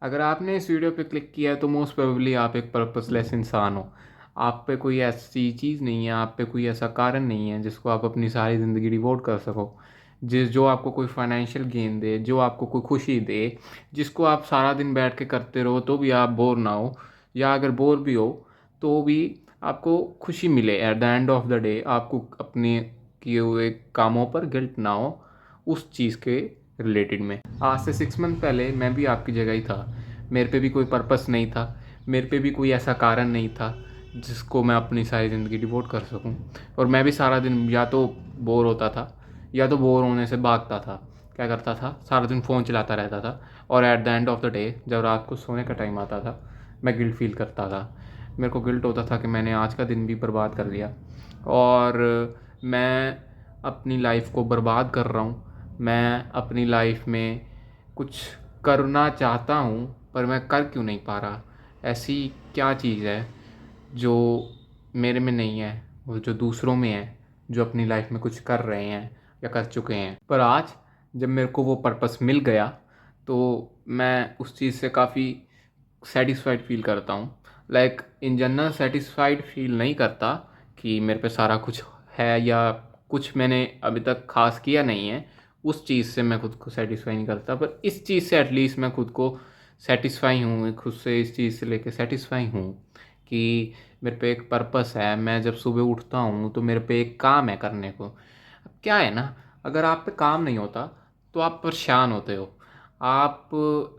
अगर आपने इस वीडियो पे क्लिक किया है तो मोस्ट प्रोबेबली आप एक पर्पसलेस इंसान हो। आप पे कोई ऐसी चीज़ नहीं है, आप पे कोई ऐसा कारण नहीं है जिसको आप अपनी सारी ज़िंदगी डिवोट कर सको, जो आपको कोई फाइनेंशियल गेन दे, जो आपको कोई खुशी दे, जिसको आप सारा दिन बैठ के करते रहो तो भी आप बोर ना हो, या अगर बोर भी हो तो भी आपको खुशी मिले at the end of the day, आपको अपने किए हुए कामों पर गिल्ट ना हो उस चीज़ के रिलेटेड में। आज से 6 मंथ पहले मैं भी आपकी जगह ही था। मेरे पे भी कोई पर्पस नहीं था, मेरे पे भी कोई ऐसा कारण नहीं था जिसको मैं अपनी सारी ज़िंदगी डिवोट कर सकूं। और मैं भी सारा दिन या तो बोर होता था या तो बोर होने से भागता था। क्या करता था, सारा दिन फ़ोन चलाता रहता था, और at the end of the day जब रात को सोने का टाइम आता था मैं गिल्ट फील करता था। मेरे को गिल्ट होता था कि मैंने आज का दिन भी बर्बाद कर दिया, और मैं अपनी लाइफ को बर्बाद कर रहा हूँ। मैं अपनी लाइफ में कुछ करना चाहता हूँ पर मैं कर क्यों नहीं पा रहा। ऐसी क्या चीज़ है जो मेरे में नहीं है, वो जो दूसरों में है, जो अपनी लाइफ में कुछ कर रहे हैं या कर चुके हैं। पर आज जब मेरे को वो पर्पस मिल गया तो मैं उस चीज़ से काफ़ी सेटिस्फाइड फील करता हूँ। Like in general satisfied feel नहीं करता कि मेरे पे सारा कुछ है या कुछ मैंने अभी तक खास किया नहीं है, उस चीज़ से मैं खुद को सेटिस्फाई नहीं करता। पर इस चीज़ से एटलीस्ट मैं खुद को सेटिस्फाई हूँ, खुद से इस चीज़ से लेके सेटिस्फाई हूँ कि मेरे पे एक पर्पस है। मैं जब सुबह उठता हूँ तो मेरे पे एक काम है करने को। अब क्या है ना, अगर आप पे काम नहीं होता तो आप परेशान होते हो। आप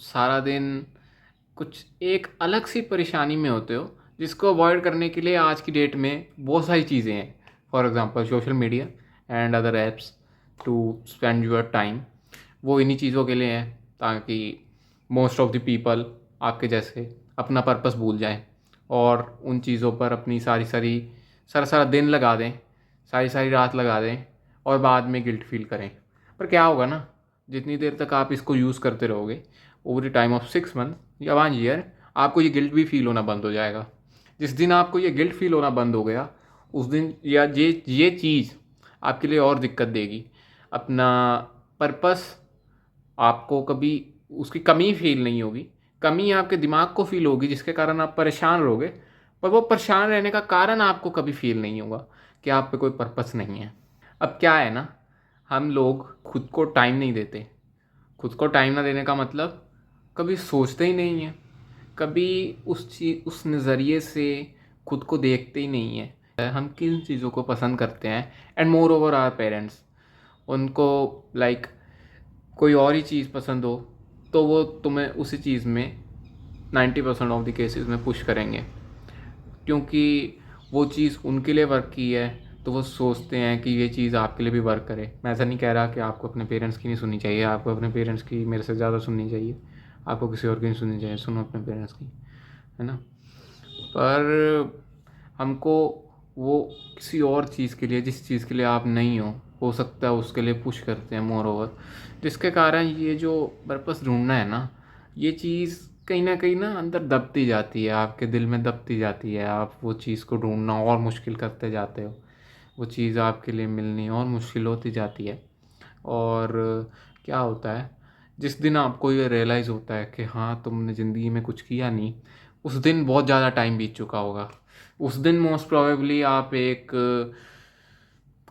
सारा दिन कुछ एक अलग सी परेशानी में होते हो जिसको अवॉइड करने के लिए आज की डेट में बहुत सारी चीज़ें हैं। For example social media and other apps to spend your time. वो इन्हीं चीज़ों के लिए हैं ताकि मोस्ट ऑफ द पीपल आपके जैसे अपना पर्पस भूल जाएं और उन चीज़ों पर अपनी सारी सारी सारा सारा दिन लगा दें, सारी सारी रात लगा दें, और बाद में गिल्ट फील करें। पर क्या होगा ना, जितनी देर तक आप इसको यूज़ करते रहोगे over the time of 6 month या 1 ईयर, आपको ये गिल्ट भी फील होना बंद हो जाएगा। जिस दिन आपको ये गिल्ट फील होना बंद हो गया उस दिन या ये चीज़ आपके लिए और दिक्कत देगी। अपना पर्पस आपको कभी उसकी कमी फील नहीं होगी, कमी आपके दिमाग को फील होगी जिसके कारण आप परेशान रहोगे। पर वो परेशान रहने का कारण आपको कभी फील नहीं होगा कि आप पे कोई पर्पस नहीं है। अब क्या है ना, हम लोग खुद को टाइम नहीं देते। खुद को टाइम ना देने का मतलब कभी सोचते ही नहीं है, कभी उस नज़रिए से खुद को देखते ही नहीं है हम किन चीज़ों को पसंद करते हैं। And moreover our parents, उनको लाइक कोई और ही चीज़ पसंद हो तो वो तुम्हें उसी चीज़ में 90% ऑफ द केसेस में पुश करेंगे, क्योंकि वो चीज़ उनके लिए वर्क की है तो वो सोचते हैं कि ये चीज़ आपके लिए भी वर्क करे। मैं ऐसा नहीं कह रहा कि आपको अपने पेरेंट्स की नहीं सुननी चाहिए, आपको अपने पेरेंट्स की मेरे से ज़्यादा सुननी चाहिए, आपको किसी और की नहीं सुननी चाहिए, सुनो अपने पेरेंट्स की, है ना। पर हमको वो किसी और चीज़ के लिए, जिस चीज़ के लिए आप नहीं हो सकता है उसके लिए पुश करते हैं मोर ओवर, जिसके कारण ये जो पर्पस ढूंढना है ना, ये चीज़ कहीं ना अंदर दबती जाती है, आपके दिल में दबती जाती है। आप वो चीज़ को ढूंढना और मुश्किल करते जाते हो, वो चीज़ आपके लिए मिलनी और मुश्किल होती जाती है। और क्या होता है, जिस दिन आपको ये रियलाइज़ होता है कि हाँ तुमने ज़िंदगी में कुछ किया नहीं, उस दिन बहुत ज़्यादा टाइम बीत चुका होगा। उस दिन मोस्ट प्रोबेबली आप एक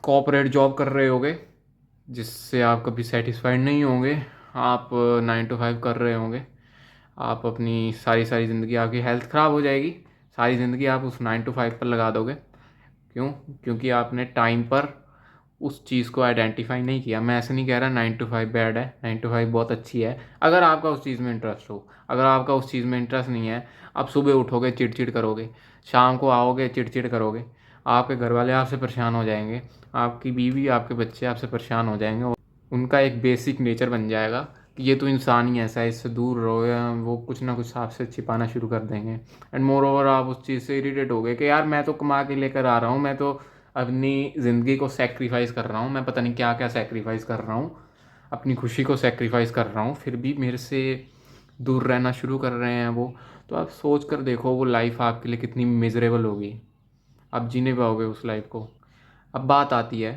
कॉर्पोरेट जॉब कर रहे होगे जिससे आप कभी सेटिस्फाइड नहीं होंगे। आप 9 to 5 कर रहे होंगे, आप अपनी सारी सारी ज़िंदगी, आपकी हेल्थ ख़राब हो जाएगी, सारी ज़िंदगी आप उस 9 to 5 पर लगा दोगे। क्यों? क्योंकि आपने टाइम पर उस चीज़ को आइडेंटिफाई नहीं किया। मैं ऐसे नहीं कह रहा 9 to 5 बैड है, 9 to 5 बहुत अच्छी है अगर आपका उस चीज़ में इंटरेस्ट हो। अगर आपका उस चीज़ में इंटरेस्ट नहीं है, आप सुबह उठोगे चिड़चिड़ करोगे, शाम को आओगे चिड़चिड़ करोगे, आपके घर वाले आपसे परेशान हो जाएंगे, आपकी बीवी आपके बच्चे आपसे परेशान हो जाएंगे, और उनका एक बेसिक नेचर बन जाएगा कि ये तो इंसान ही ऐसा है, इससे दूर रहो, या वो कुछ ना कुछ आपसे छिपाना शुरू कर देंगे। एंड मोर ओवर आप उस चीज़ से इरिटेट हो गए कि यार मैं तो कमा के लेकर आ रहा हूँ, मैं तो अपनी ज़िंदगी को सेक्रीफाइस कर रहा हूँ, मैं पता नहीं क्या क्या सेक्रीफाइस कर रहा हूँ, अपनी खुशी को सेक्रीफाइस कर रहा हूँ, फिर भी मेरे से दूर रहना शुरू कर रहे हैं वो। तो आप सोच कर देखो वो लाइफ आपके लिए कितनी मिजरेबल होगी, आप जी नहीं पाओगे उस लाइफ को। अब बात आती है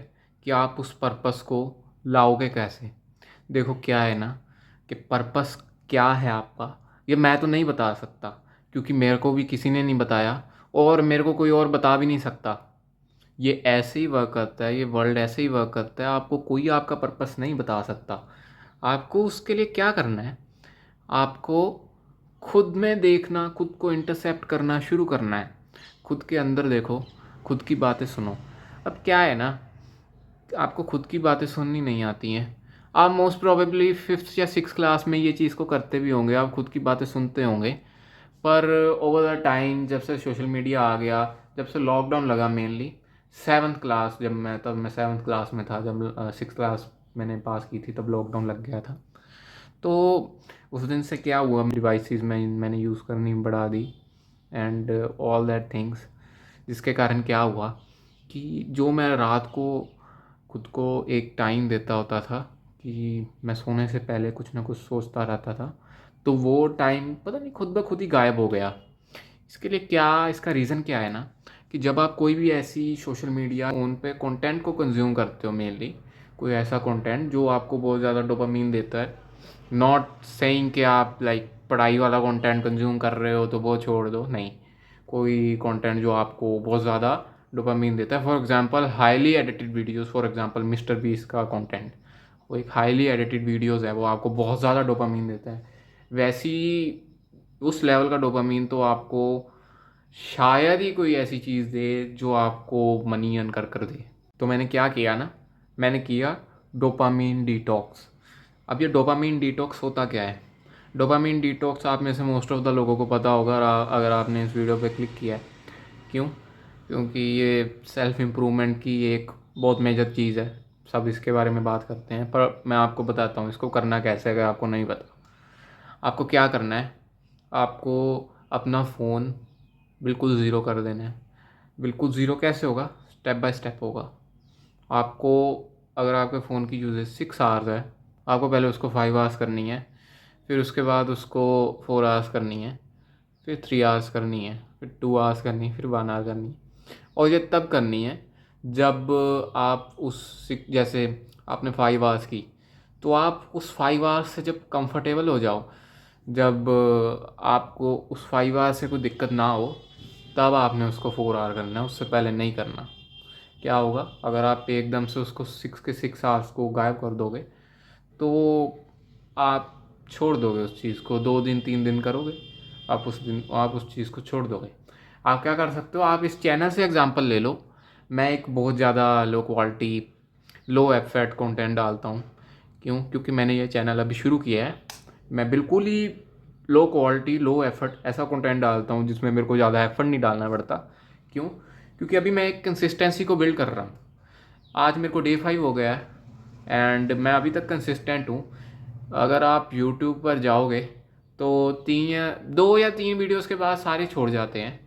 कि आप उस पर्पस को लाओगे कैसे। देखो क्या है ना, कि पर्पस क्या है आपका, ये मैं तो नहीं बता सकता, क्योंकि मेरे को भी किसी ने नहीं बताया और मेरे को कोई और बता भी नहीं सकता। ये ऐसे ही वर्क करता है, ये वर्ल्ड ऐसे ही वर्क करता है। आपको कोई आपका पर्पस नहीं बता सकता। आपको उसके लिए क्या करना है, आपको खुद में देखना, खुद को इंटरसेप्ट करना शुरू करना है। खुद के अंदर देखो, खुद की बातें सुनो। अब क्या है ना, आपको खुद की बातें सुननी नहीं आती हैं। आप मोस्ट प्रोबेबली फिफ्थ या सिक्स क्लास में ये चीज़ को करते भी होंगे, आप खुद की बातें सुनते होंगे। पर ओवर द टाइम, जब से सोशल मीडिया आ गया, जब से लॉकडाउन लगा मेनली, सेवन्थ क्लास जब मैं तब मैं सेवन्थ क्लास में था, जब सिक्स क्लास मैंने पास की थी तब लॉकडाउन लग गया था। तो उस दिन से क्या हुआ, डिवाइसेस मैंने यूज़ करनी बढ़ा दी एंड ऑल दैट थिंग्स, जिसके कारण क्या हुआ कि जो मैं रात को खुद को एक टाइम देता होता था कि मैं सोने से पहले कुछ ना कुछ सोचता रहता था, तो वो टाइम पता नहीं खुद ब खुद ही गायब हो गया। इसके लिए क्या, इसका रीज़न क्या है ना, कि जब आप कोई भी ऐसी सोशल मीडिया उन पे कंटेंट को कंज्यूम करते हो, मेनली कोई ऐसा कंटेंट जो आपको बहुत ज़्यादा डोपामीन देता है, नॉट सेइंग कि आप लाइक पढ़ाई वाला कंटेंट कंज्यूम कर रहे हो तो वो छोड़ दो, नहीं, कोई कंटेंट जो आपको बहुत ज़्यादा डोपामीन देता है। For example highly edited videos, for example mister beast का कंटेंट, वो एक हाईली एडिटेड वीडियोस है, वो आपको बहुत ज़्यादा डोपामीन देता है। वैसी उस लेवल का डोपामीन तो आपको शायद ही कोई ऐसी चीज़ दे जो आपको मनी अर्न कर कर दे। तो मैंने क्या किया ना, मैंने किया डोपामीन डिटॉक्स। अब ये डोपामीन डिटॉक्स होता क्या है? डोपामीन डिटॉक्स आप में से मोस्ट ऑफ द लोगों को पता होगा अगर आपने इस वीडियो पे क्लिक किया है। क्यों? क्योंकि ये सेल्फ इम्प्रूवमेंट की एक बहुत मेजर चीज़ है, सब इसके बारे में बात करते हैं, पर मैं आपको बताता हूँ इसको करना कैसे है, अगर आपको नहीं पता। आपको क्या करना है, आपको अपना फ़ोन बिल्कुल ज़ीरो कर देना है। बिल्कुल ज़ीरो कैसे होगा? स्टेप बाय स्टेप होगा। आपको, अगर आपके फ़ोन की यूजेज 6 आवर्स है, आपको पहले उसको 5 आवर्स करनी है, फिर उसके बाद उसको 4 आवर्स करनी है, फिर 3 आवर्स करनी है, फिर 2 आवर्स करनी है, फिर 1 आवर करनी है। और ये तब करनी है जब आप उस, जैसे आपने 5 आवर्स की, तो आप उस 5 आवर्स से जब कंफर्टेबल हो जाओ, जब आपको उस 5 आवर्स से कोई दिक्कत ना हो, तब आपने उसको 4 आवर करना है, उससे पहले नहीं करना। क्या होगा, अगर आप एकदम से उसको 6 आवर्स को गायब कर दोगे, तो आप छोड़ दोगे उस चीज़ को, 2 दिन 3 दिन करोगे, आप उस चीज़ को छोड़ दोगे। आप क्या कर सकते हो, आप इस चैनल से एग्जांपल ले लो। मैं एक बहुत ज़्यादा low quality, low effort content डालता हूँ। क्यों? क्योंकि मैंने ये चैनल अभी शुरू किया है। मैं बिल्कुल ही लो क्वालिटी लो एफर्ट ऐसा कंटेंट डालता हूँ जिसमें मेरे को ज़्यादा एफर्ट नहीं डालना पड़ता। क्यों? क्योंकि अभी मैं एक कंसिस्टेंसी को बिल्ड कर रहा हूँ। आज मेरे को डे 5 हो गया है एंड मैं अभी तक कंसिस्टेंट हूँ। अगर आप यूट्यूब पर जाओगे तो 2 या 3 वीडियोस के बाद सारे छोड़ जाते हैं,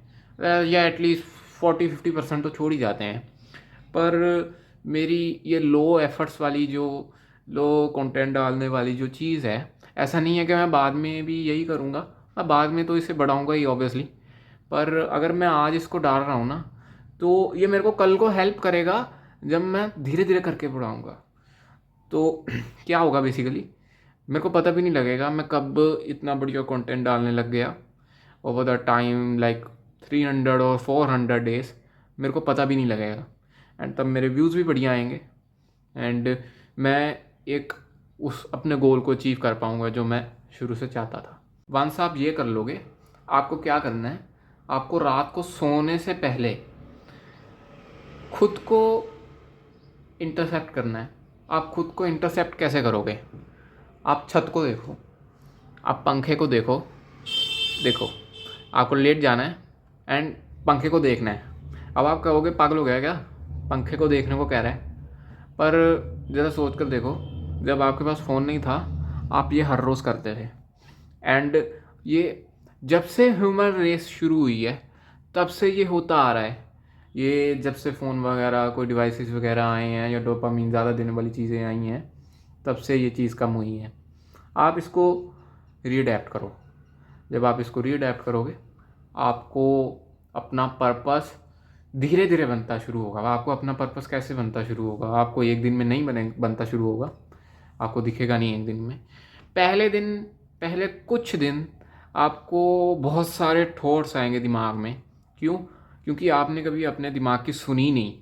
या एटलीस्ट 40-50% तो छोड़ ही जाते हैं। पर मेरी ये लो एफर्ट्स वाली, जो लो कंटेंट डालने वाली जो चीज़ है, ऐसा नहीं है कि मैं बाद में भी यही करूँगा। मैं बाद में तो इसे बढ़ाऊँगा ही ऑब्वियसली, पर अगर मैं आज इसको डाल रहा हूँ ना, तो ये मेरे को कल को हेल्प करेगा जब मैं धीरे धीरे करके बढ़ाऊँगा। तो क्या होगा बेसिकली, मेरे को पता भी नहीं लगेगा मैं कब इतना बढ़िया कंटेंट डालने लग गया। ओवर द टाइम लाइक 300 और 400 डेज मेरे को पता भी नहीं लगेगा, एंड तब मेरे व्यूज़ भी बढ़िया आएंगे एंड मैं एक उस अपने गोल को अचीव कर पाऊँगा जो मैं शुरू से चाहता था। वंस आप ये कर लोगे, आपको क्या करना है, आपको रात को सोने से पहले खुद को इंटरसेप्ट करना है। आप खुद को इंटरसेप्ट कैसे करोगे? आप छत को देखो, आप पंखे को देखो, देखो आपको लेट जाना है एंड पंखे को देखना है। अब आप कहोगे पागल हो गया क्या, पंखे को देखने को कह रहा है? पर ज़रा सोच कर देखो, जब आपके पास फ़ोन नहीं था, आप ये हर रोज़ करते थे। एंड ये जब से ह्यूमन रेस शुरू हुई है तब से ये होता आ रहा है। ये जब से फ़ोन वगैरह कोई डिवाइसेस वगैरह आए हैं या डोपामीन ज़्यादा देने वाली चीज़ें आई हैं, तब से ये चीज़ कम हुई है। आप इसको रीअडेप्ट करो। जब आप इसको रीअडेप्ट करोगे, आपको अपना पर्पस धीरे धीरे बनता शुरू होगा। आपको अपना पर्पस कैसे बनता शुरू होगा? आपको एक दिन में नहीं बनता शुरू होगा, आपको दिखेगा नहीं एक दिन में। पहले कुछ दिन आपको बहुत सारे थॉट्स आएंगे दिमाग में। क्यों? क्योंकि आपने कभी अपने दिमाग की सुनी नहीं।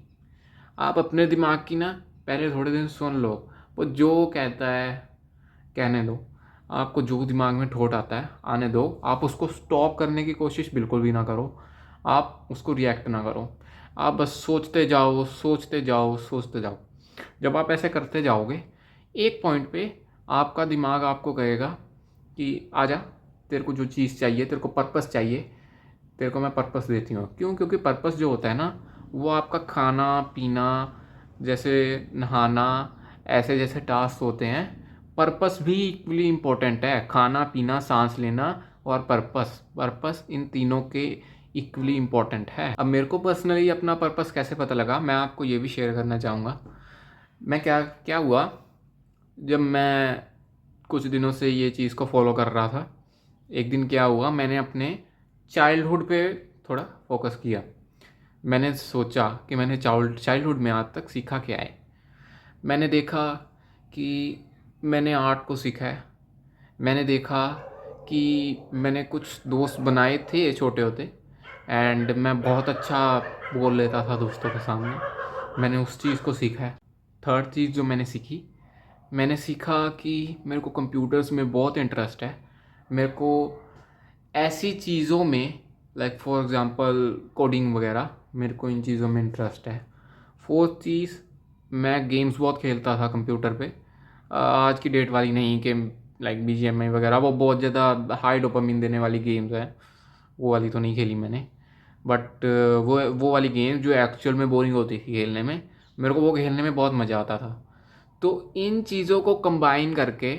आप अपने दिमाग की ना पहले थोड़े दिन सुन लो, वो जो कहता है कहने दो। आपको जो दिमाग में थॉट आता है आने दो, आप उसको स्टॉप करने की कोशिश बिल्कुल भी ना करो, आप उसको रिएक्ट ना करो। आप बस सोचते जाओ, सोचते जाओ, सोचते जाओ। जब आप ऐसे करते जाओगे, एक पॉइंट पे आपका दिमाग आपको कहेगा कि आजा, तेरे को जो चीज़ चाहिए, तेरे को पर्पस चाहिए, तेरे को मैं पर्पस देती हूँ। क्यों? क्योंकि पर्पस जो होता है ना, वो आपका खाना पीना, जैसे नहाना, ऐसे जैसे टास्क होते हैं, पर्पस भी इक्वली इम्पोर्टेंट है। खाना पीना, सांस लेना और पर्पस, इन तीनों के इक्वली इम्पोर्टेंट है। अब मेरे को पर्सनली अपना पर्पस कैसे पता लगा, मैं आपको ये भी शेयर करना चाहूँगा। मैं क्या क्या हुआ, जब मैं कुछ दिनों से ये चीज़ को फॉलो कर रहा था, एक दिन क्या हुआ, मैंने अपने चाइल्डहुड पे थोड़ा फोकस किया। मैंने सोचा कि मैंने चाइल्डहुड में आज तक सीखा क्या है। मैंने देखा कि मैंने आर्ट को सीखा है। मैंने देखा कि मैंने कुछ दोस्त बनाए थे छोटे होते, एंड मैं बहुत अच्छा बोल लेता था दोस्तों के सामने। मैंने उस चीज़ को सीखा है। थर्ड चीज़ जो मैंने सीखी, मैंने सीखा कि मेरे को कंप्यूटर्स में बहुत इंटरेस्ट है। मेरे को ऐसी चीज़ों में, लाइक फॉर एग्ज़ाम्पल कोडिंग वगैरह, मेरे को इन चीज़ों में इंटरेस्ट है। फोर्थ चीज़, मैं गेम्स बहुत खेलता था कंप्यूटर पे। आज की डेट वाली नहीं कि लाइक BGMI वगैरह, वो बहुत ज़्यादा हाई डोपामिन देने वाली गेम्स हैं, वो वाली तो नहीं खेली मैंने। बट वो वाली गेम जो एक्चुअल में बोरिंग होती थी खेलने में, मेरे को वो खेलने में बहुत मज़ा आता था। तो इन चीज़ों को कंबाइन करके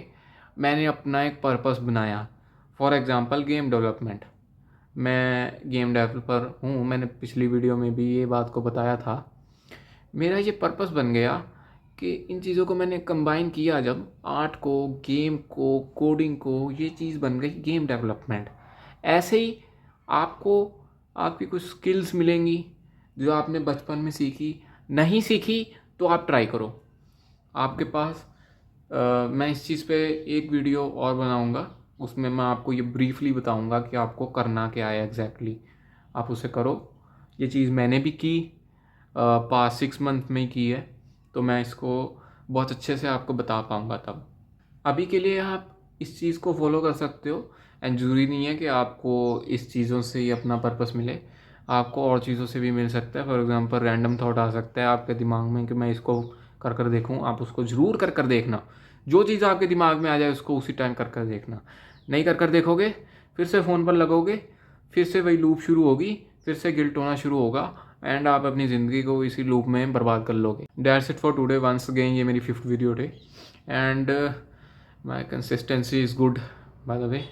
मैंने अपना एक पर्पस बनाया। For example game development. मैं गेम डेवलपर हूँ, मैंने पिछली वीडियो में भी ये बात को बताया था। मेरा ये पर्पस बन गया कि इन चीज़ों को मैंने कंबाइन किया, जब आर्ट को, गेम को, कोडिंग को, ये चीज़ बन गई गेम डेवलपमेंट। ऐसे ही आपको आपकी कुछ स्किल्स मिलेंगी जो आपने बचपन में सीखी। नहीं सीखी तो आप ट्राई करो। आपके पास मैं इस चीज़ पे एक वीडियो और बनाऊंगा, उसमें मैं आपको ये ब्रीफली बताऊंगा कि आपको करना क्या है एग्जैक्टली। आप उसे करो। ये चीज़ मैंने भी की, पास 6 मंथ में ही की है, तो मैं इसको बहुत अच्छे से आपको बता पाऊंगा तब। अभी के लिए आप इस चीज़ को फॉलो कर सकते हो, एंड ज़रूरी नहीं है कि आपको इस चीज़ों से ही अपना पर्पस मिले। आपको और चीज़ों से भी मिल सकता है। फॉर एग्ज़ाम्पल रैंडम थॉट आ सकता है आपके दिमाग में कि मैं इसको कर कर देखूँ। आप उसको ज़रूर कर कर देखना। जो चीज़ आपके दिमाग में आ जाए उसको उसी टाइम कर कर देखना। नहीं कर कर देखोगे, फिर से फ़ोन पर लगोगे, फिर से वही लूप शुरू होगी, फिर से गिल्ट होना शुरू होगा, एंड आप अपनी ज़िंदगी को इसी लूप में बर्बाद कर लोगे। That's it for today. Once again, ये मेरी 5th वीडियो थे, and my consistency is good, by the way,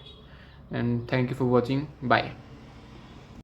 and thank you for watching. Bye.